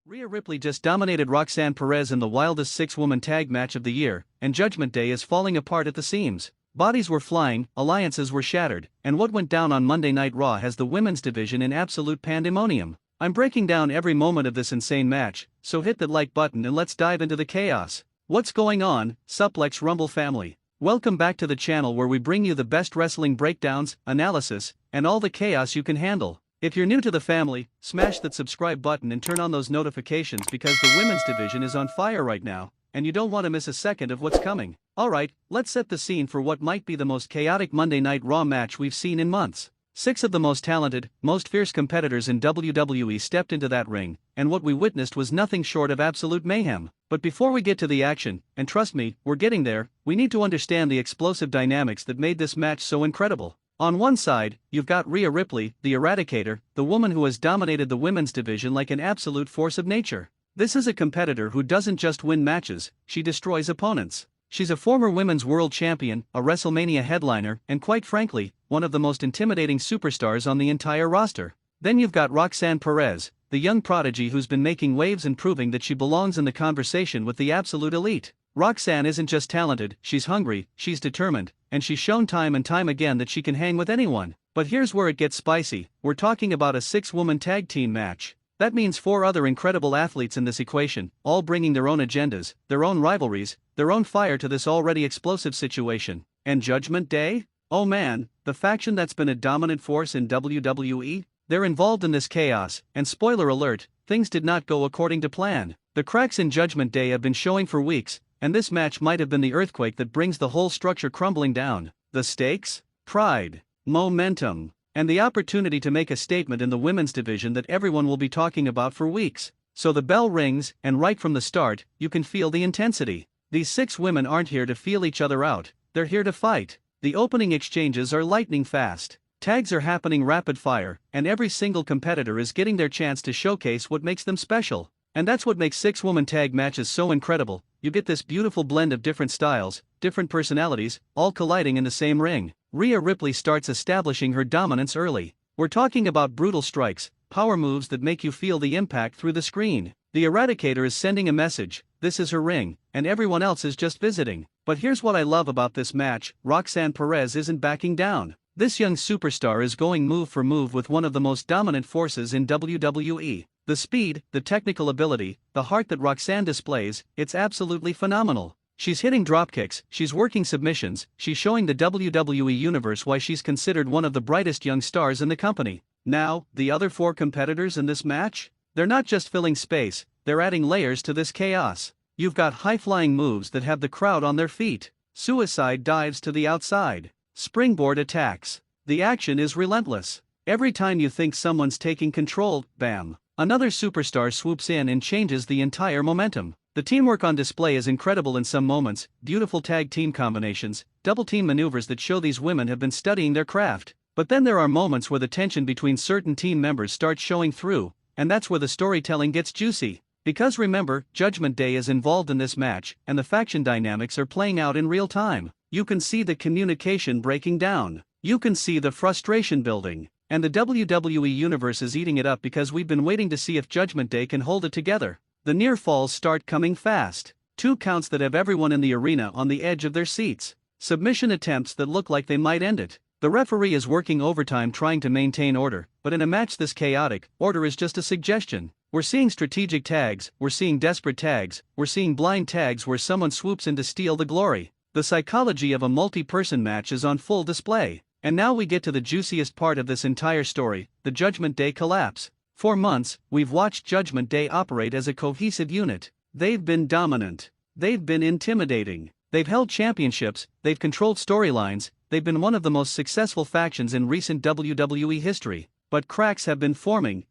Rhea Ripley just dominated Roxanne Perez in the wildest six-woman tag match of the year, and Judgment Day is falling apart at the seams. Bodies were flying, alliances were shattered, and what went down on Monday Night Raw has the women's division in absolute pandemonium. I'm breaking down every moment of this insane match, so hit that like button and let's dive into the chaos. What's going on, Suplex Rumble family? Welcome back to the channel where we bring you the best wrestling breakdowns, analysis, and all the chaos you can handle. If you're new to the family, smash that subscribe button and turn on those notifications because the women's division is on fire right now, and you don't want to miss a second of what's coming. Alright, let's set the scene for what might be the most chaotic Monday Night Raw match we've seen in months. 6 of the most talented, most fierce competitors in WWE stepped into that ring, and what we witnessed was nothing short of absolute mayhem. But before we get to the action, and trust me, we're getting there, we need to understand the explosive dynamics that made this match so incredible. On one side, you've got Rhea Ripley, the Eradicator, the woman who has dominated the women's division like an absolute force of nature. This is a competitor who doesn't just win matches, she destroys opponents. She's a former women's world champion, a WrestleMania headliner, and quite frankly, one of the most intimidating superstars on the entire roster. Then you've got Roxanne Perez, the young prodigy who's been making waves and proving that she belongs in the conversation with the absolute elite. Roxanne isn't just talented, she's hungry, she's determined, and she's shown time and time again that she can hang with anyone. But here's where it gets spicy, we're talking about a 6-woman tag team match. That means 4 other incredible athletes in this equation, all bringing their own agendas, their own rivalries, their own fire to this already explosive situation. And Judgment Day? Oh man, the faction that's been a dominant force in WWE? They're involved in this chaos, and spoiler alert, things did not go according to plan. The cracks in Judgment Day have been showing for weeks, and this match might have been the earthquake that brings the whole structure crumbling down. The stakes? Pride, momentum, and the opportunity to make a statement in the women's division that everyone will be talking about for weeks. So the bell rings, and right from the start, you can feel the intensity. These 6 women aren't here to feel each other out, they're here to fight. The opening exchanges are lightning fast. Tags are happening rapid fire, and every single competitor is getting their chance to showcase what makes them special. And that's what makes 6-woman tag matches so incredible. You get this beautiful blend of different styles, different personalities, all colliding in the same ring. Rhea Ripley starts establishing her dominance early. We're talking about brutal strikes, power moves that make you feel the impact through the screen. The Eradicator is sending a message, this is her ring, and everyone else is just visiting. But here's what I love about this match, Roxanne Perez isn't backing down. This young superstar is going move for move with one of the most dominant forces in WWE. The speed, the technical ability, the heart that Roxanne displays, it's absolutely phenomenal. She's hitting dropkicks, she's working submissions, she's showing the WWE Universe why she's considered one of the brightest young stars in the company. Now, the other 4 competitors in this match? They're not just filling space, they're adding layers to this chaos. You've got high-flying moves that have the crowd on their feet. Suicide dives to the outside. Springboard attacks. The action is relentless. Every time you think someone's taking control, bam, another superstar swoops in and changes the entire momentum. The teamwork on display is incredible in some moments, beautiful tag team combinations, double team maneuvers that show these women have been studying their craft. But then there are moments where the tension between certain team members starts showing through, and that's where the storytelling gets juicy. Because remember, Judgment Day is involved in this match, and the faction dynamics are playing out in real time. You can see the communication breaking down. You can see the frustration building. And the WWE Universe is eating it up because we've been waiting to see if Judgment Day can hold it together. The near falls start coming fast. 2 counts that have everyone in the arena on the edge of their seats. Submission attempts that look like they might end it. The referee is working overtime trying to maintain order, but in a match this chaotic, order is just a suggestion. We're seeing strategic tags, we're seeing desperate tags, we're seeing blind tags where someone swoops in to steal the glory. The psychology of a multi-person match is on full display. And now we get to the juiciest part of this entire story, the Judgment Day collapse. For months, we've watched Judgment Day operate as a cohesive unit. They've been dominant. They've been intimidating. They've held championships, they've controlled storylines, they've been one of the most successful factions in recent WWE history. But cracks have been forming,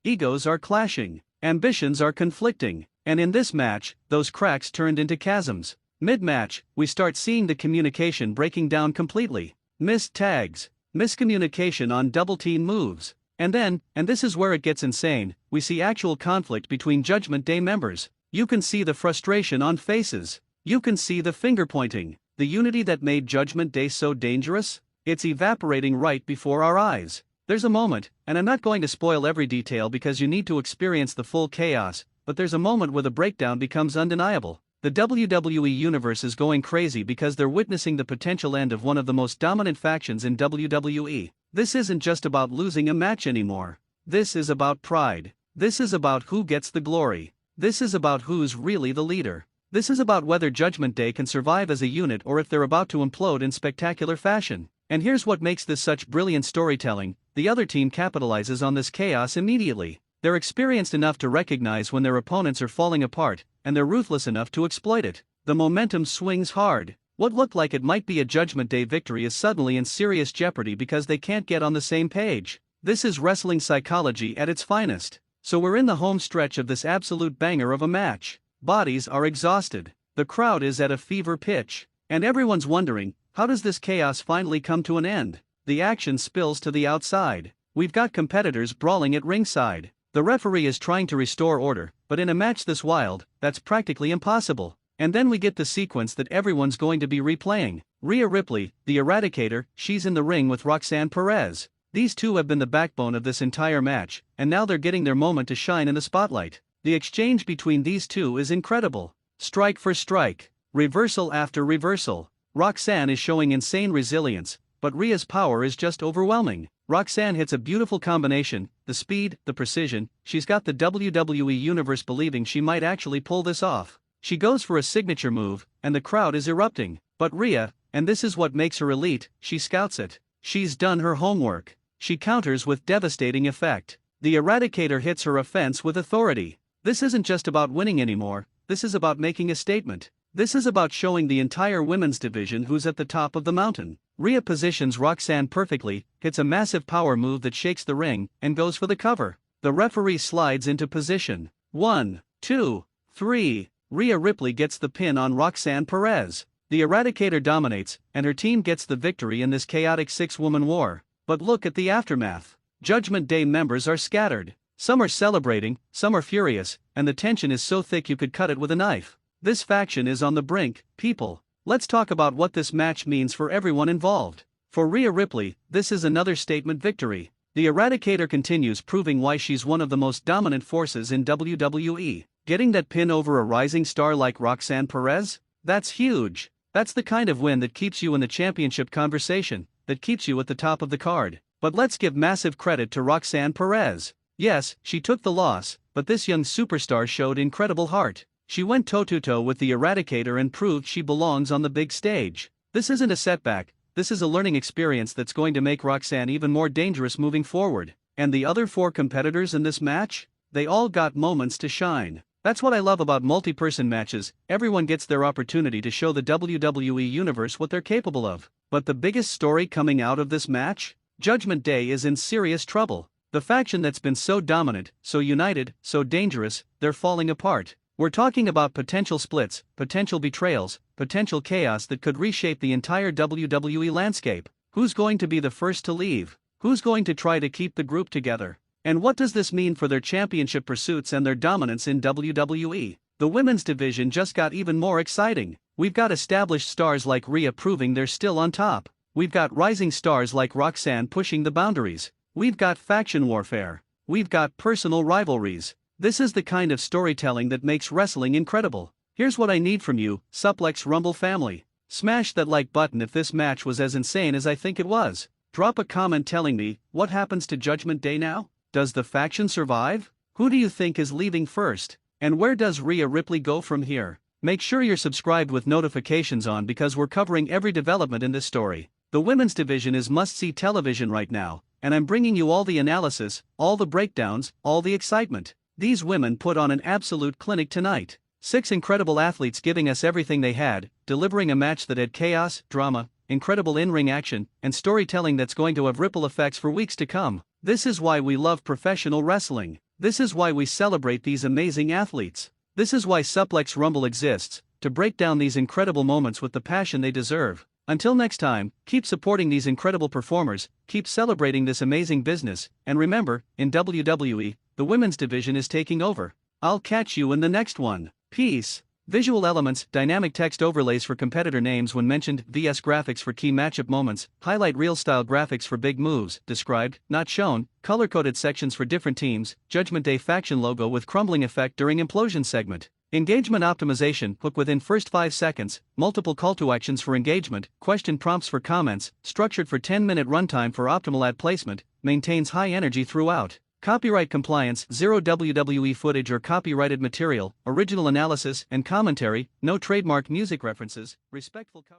egos are clashing, ambitions are conflicting, and in this match, those cracks turned into chasms. Mid-match, we start seeing the communication breaking down completely. Missed tags, miscommunication on double-team moves. And then, and this is where it gets insane, we see actual conflict between Judgment Day members. You can see the frustration on faces. You can see the finger-pointing. The unity that made Judgment Day so dangerous? It's evaporating right before our eyes. There's a moment, and I'm not going to spoil every detail because you need to experience the full chaos, but there's a moment where the breakdown becomes undeniable. The WWE Universe is going crazy because they're witnessing the potential end of one of the most dominant factions in WWE. This isn't just about losing a match anymore. This is about pride. This is about who gets the glory. This is about who's really the leader. This is about whether Judgment Day can survive as a unit or if they're about to implode in spectacular fashion. And here's what makes this such brilliant storytelling: the other team capitalizes on this chaos immediately. They're experienced enough to recognize when their opponents are falling apart, and they're ruthless enough to exploit it. The momentum swings hard. What looked like it might be a Judgment Day victory is suddenly in serious jeopardy because they can't get on the same page. This is wrestling psychology at its finest. So we're in the home stretch of this absolute banger of a match. Bodies are exhausted. The crowd is at a fever pitch. And everyone's wondering, how does this chaos finally come to an end? The action spills to the outside. We've got competitors brawling at ringside. The referee is trying to restore order, but in a match this wild, that's practically impossible. And then we get the sequence that everyone's going to be replaying. Rhea Ripley, the Eradicator, she's in the ring with Roxanne Perez. These two have been the backbone of this entire match, and now they're getting their moment to shine in the spotlight. The exchange between these two is incredible. Strike for strike, reversal after reversal. Roxanne is showing insane resilience, but Rhea's power is just overwhelming. Roxanne hits a beautiful combination, the speed, the precision. She's got the WWE Universe believing she might actually pull this off. She goes for a signature move, and the crowd is erupting. But Rhea, and this is what makes her elite, she scouts it. She's done her homework. She counters with devastating effect. The Eradicator hits her offense with authority. This isn't just about winning anymore, this is about making a statement. This is about showing the entire women's division who's at the top of the mountain. Rhea positions Roxanne perfectly, hits a massive power move that shakes the ring, and goes for the cover. The referee slides into position. 1, 2, 3. Rhea Ripley gets the pin on Roxanne Perez. The Eradicator dominates, and her team gets the victory in this chaotic six-woman war. But look at the aftermath. Judgment Day members are scattered. Some are celebrating, some are furious, and the tension is so thick you could cut it with a knife. This faction is on the brink, people. Let's talk about what this match means for everyone involved. For Rhea Ripley, this is another statement victory. The Eradicator continues proving why she's one of the most dominant forces in WWE. Getting that pin over a rising star like Roxanne Perez? That's huge. That's the kind of win that keeps you in the championship conversation, that keeps you at the top of the card. But let's give massive credit to Roxanne Perez. Yes, she took the loss, but this young superstar showed incredible heart. She went toe-to-toe with the Eradicator and proved she belongs on the big stage. This isn't a setback, this is a learning experience that's going to make Roxanne even more dangerous moving forward. And the other four competitors in this match? They all got moments to shine. That's what I love about multi-person matches. Everyone gets their opportunity to show the WWE Universe what they're capable of. But the biggest story coming out of this match? Judgment Day is in serious trouble. The faction that's been so dominant, so united, so dangerous, they're falling apart. We're talking about potential splits, potential betrayals, potential chaos that could reshape the entire WWE landscape. Who's going to be the first to leave? Who's going to try to keep the group together? And what does this mean for their championship pursuits and their dominance in WWE? The women's division just got even more exciting. We've got established stars like Rhea proving they're still on top. We've got rising stars like Roxanne pushing the boundaries. We've got faction warfare. We've got personal rivalries. This is the kind of storytelling that makes wrestling incredible. Here's what I need from you, Suplex Rumble family. Smash that like button if this match was as insane as I think it was. Drop a comment telling me, what happens to Judgment Day now? Does the faction survive? Who do you think is leaving first? And where does Rhea Ripley go from here? Make sure you're subscribed with notifications on because we're covering every development in this story. The women's division is must-see television right now, and I'm bringing you all the analysis, all the breakdowns, all the excitement. These women put on an absolute clinic tonight. 6 incredible athletes giving us everything they had, delivering a match that had chaos, drama, incredible in-ring action, and storytelling that's going to have ripple effects for weeks to come. This is why we love professional wrestling. This is why we celebrate these amazing athletes. This is why Suplex Rumble exists, to break down these incredible moments with the passion they deserve. Until next time, keep supporting these incredible performers, keep celebrating this amazing business, and remember, in WWE, the women's division is taking over. I'll catch you in the next one. Peace. Visual elements, dynamic text overlays for competitor names when mentioned, vs graphics for key matchup moments, highlight reel-style graphics for big moves, described, not shown, color-coded sections for different teams, Judgment Day faction logo with crumbling effect during implosion segment. Engagement optimization, hook within first 5 seconds, multiple call to actions for engagement, question prompts for comments, structured for 10-minute runtime for optimal ad placement, maintains high energy throughout. Copyright compliance, zero WWE footage or copyrighted material, original analysis and commentary, no trademark music references, respectful coverage.